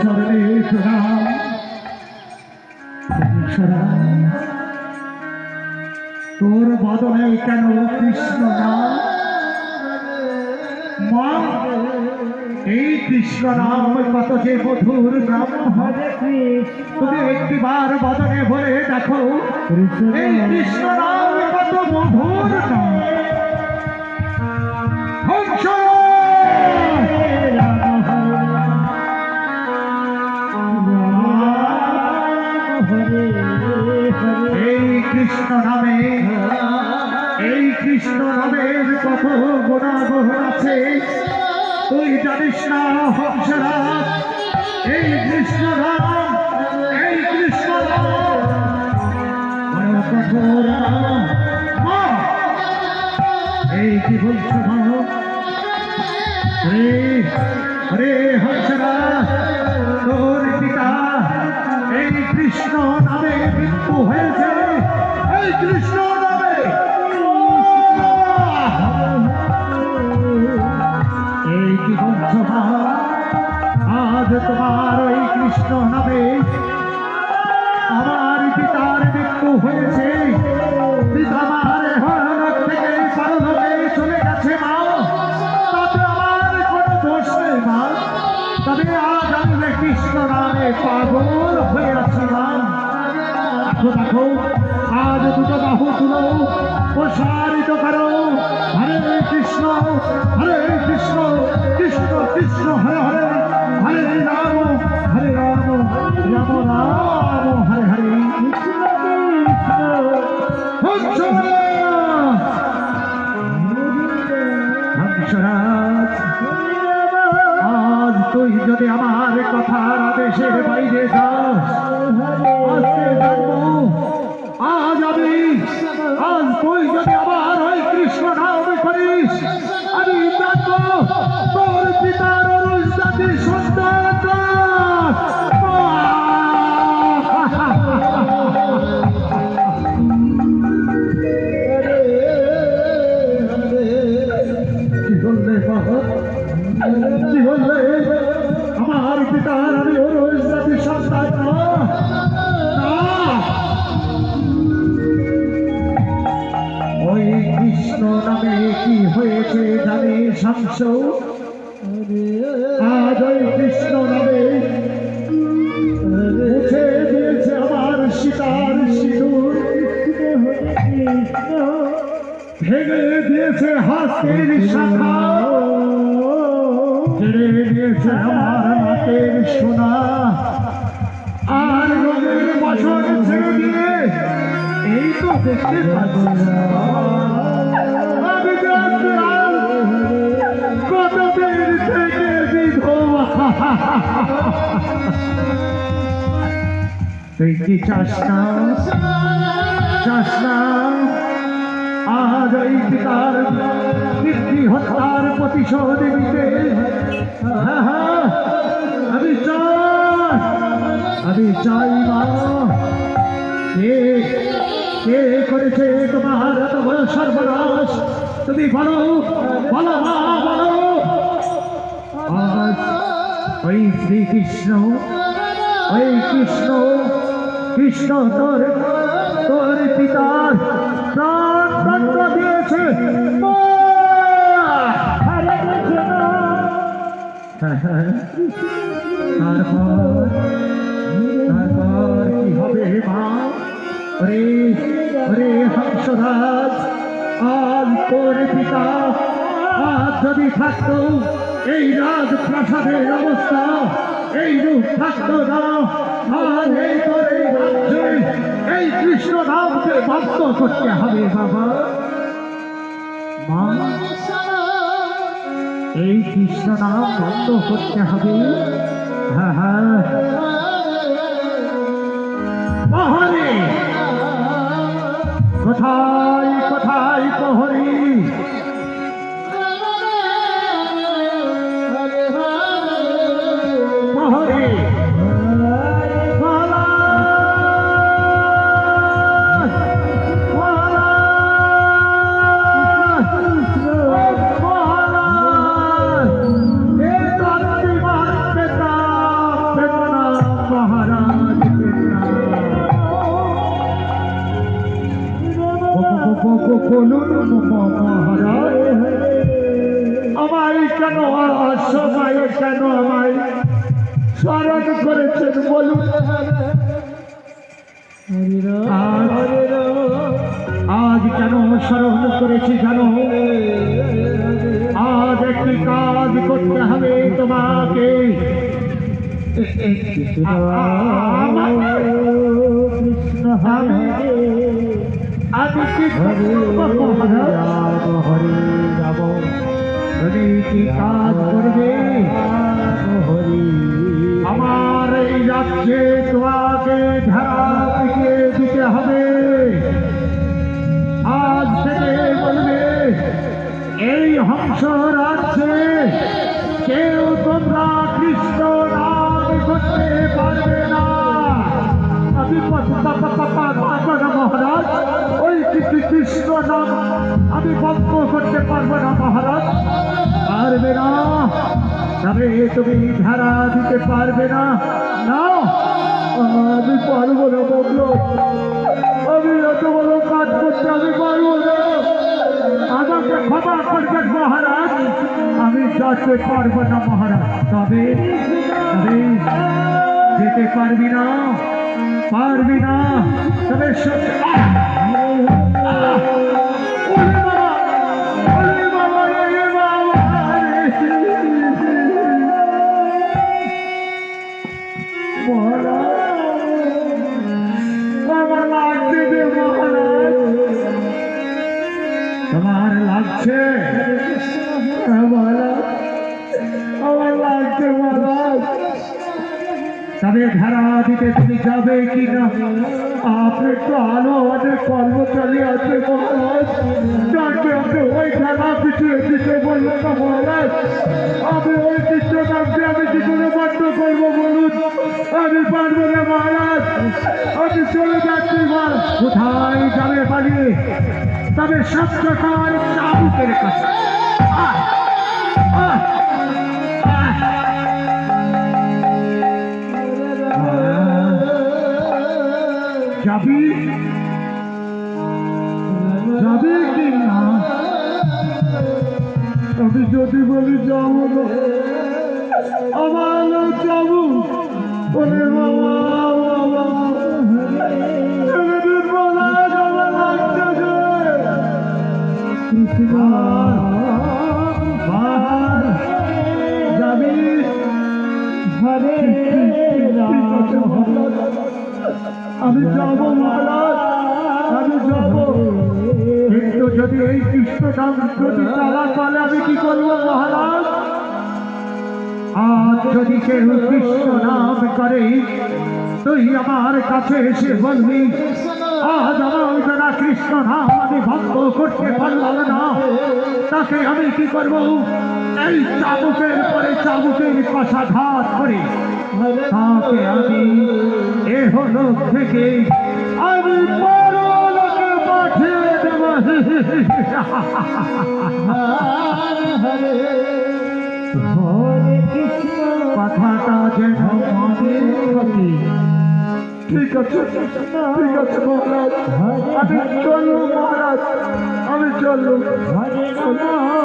চরণে প্রণাম। তোর বদনে কেন কৃষ্ণ নাম? মা, এই কৃষ্ণ নাম কত যে মধুর নাম। তুমি একটিবার বদনে বলে দেখো, এই কৃষ্ণ নাম কত মধুর নাম। হংস এই কৃষ্ণ নামে, এই কৃষ্ণ নামের কত গুণাবহ আছে তুই জানিস না হংসরাজ। এই কৃষ্ণ নাম, এই কৃষ্ণ নাম বড় কঠোর নাম। মা, এই কি বলছো মা? রে হংসরাজ, তোর পিতা এই কৃষ্ণ নামে মৃত্যু হয়েছে। এই কৃষ্ণ নামে, এই কি বলছো মা? আজ তোমার ওই কৃষ্ণ নামে আমার পিতার মৃত্যু হয়েছে। পিতা আমার হরলোক থেকে পরলোকে চলে গেছে মা, তাতে আমার কোনো দোষ নেই মা। তবে আজ আমি কৃষ্ণ নামে পাগল হয়ে আছি মা। দেখো দেখো, আজ দুটো বাহু তুলো, প্রসারিত করো, হরে কৃষ্ণ, হরে কৃষ্ণ, কৃষ্ণ কৃষ্ণ হরে হরে, হরে রাম, হরে রাম, রাম রাম, হরে হরে। হংসরাজ, আজ তুই যদি আমার কথার আদেশের বাইরে যাস, আজকে জানবো, আজ আমি, আজ তুই যদি আমার ওই কৃষ্ণ নাম করিস, আমি জানবো তোর পিতার অরুষ জাতির সন্তান। কি বললে বাবা, কি বললে? আমার পিতার আমি অরুষ জাতির সন্তান না। ওই কৃষ্ণ নামে কি হয়েছে জানিস হংস? আজ ওই কৃষ্ণ নামে মুছে দিয়েছে আমার সীতার সিঁদুর, ভেঙে দিয়েছে হাতের শাখা, কেড়ে দিয়েছে আমার হাতের সোনা, আর রঙের বাসন ছেড়ে দিয়ে এই তো দেখতে পাচ্ছি আমি কতদিন থেকে বিধবা। তুই কি চাস না, চাস না আজ ওই পিতার পিতৃ হত্যার প্রতিশোধ নিতে? হ্যাঁ হ্যাঁ, আমি চাই, আমি চাই মা। কে করেছে তোমার এত বড় সর্বনাশ? তুমি বলো, বলো মা, বলো। আজ ওই শ্রীকৃষ্ণ, ওই কৃষ্ণ, কৃষ্ণ তোর, তোর পিতার প্রাণ দণ্ড দিয়েছে। তারপর কি হবে মা? রে রে হংসরাজ, আজ তোর পিতা আজ যদি থাকতো এই রাজপ্রাসাদের অবস্থা এই রূপ থাকতো না। আর এই তোর এই রাজ্যে এই কৃষ্ণ নামকে বন্ধ করতে হবে বাবা। মা, এই কৃষ্ণ নাম বন্ধ করতে হবে। হ্যাঁ হ্যাঁ, প্রহরী কোথায়, কোথায় প্রহরী? প্রহরী বলুন মহারাজ, আমায় কেন অসময়ে কেন আমায় স্মরণ করেছেন বলুন। আজ কেন স্মরণ করেছি জানো? আজ একটি কাজ করতে হবে তোমাকে। আমি কি তুমি কি কাজ করবে? আমার এই রাজ্যে তোমাকে ধারা পিটিয়ে দিতে হবে। আজ থেকে বলবে এই হংস রাজ্যে কেউ তোমরা কৃষ্ণ নাম করতে পারবে না। আমি মহারাজ ওই কৃষ্ণ নাম আমি বন্ধ করতে পারবো না মহারাজ। পারবে না, তবে তুমি ধারা দিতে পারবে না। না, আমি পারবো না বলল, আমি এত বড় কাজ করতে আমি পারবো না। আমাকে ক্ষমা করবেন মহারাজ, আমি যেতে পারবো না মহারাজ। তবে যেতে পারবি না, পারবি না, তবে তোমার লাগছে? আমার লাগছে মহারাজ। তবে ধারা দিতে তুমি যাবে কি না? আপনি তো আলো অনেক কর্মচারী আছে মহারাজ, যাকে আপনি ওই ধারা পিছিয়ে দিতে বললো না মহারাজ। আমি ওই কৃষ্ণকামকে আমি কি করে বন্ধ করবো বলুন? আমি পারবো না মহারাজ, আমি চলে যাচ্ছি। কোথায় যাবে পালিয়ে? তবে সত্যকার চাবুকের কাছে। যাবি যাবি কি না? আমি যদি বলি যাবো না, আমার যাবো বলে বাবা যাবি ঘরে? আমি যাবো মহারাজ, আমি যাবো, কিন্তু যদি এই কৃষ্ণ নাম যদি চালা চলে আমি কি করবো মহারাজ? আজ যদি কেউ কৃষ্ণ নাম করে তুই আমার কাছে এসে বলবি আজ আমার যারা কৃষ্ণ নাম আমি বন্ধ করতে পারলাম না, তাকে আমি কি করবো? এই চাবুকের পরে চাবুকের কষাঘাত করে তাকে আমি এহলোক থেকে আমি পরলোকে পাঠিয়ে দেব। কথাটা যেন মনে থাকে। ঠিক আছে, ঠিক আছে মহারাজ, আমি চললুম মহারাজ, আমি চললুম।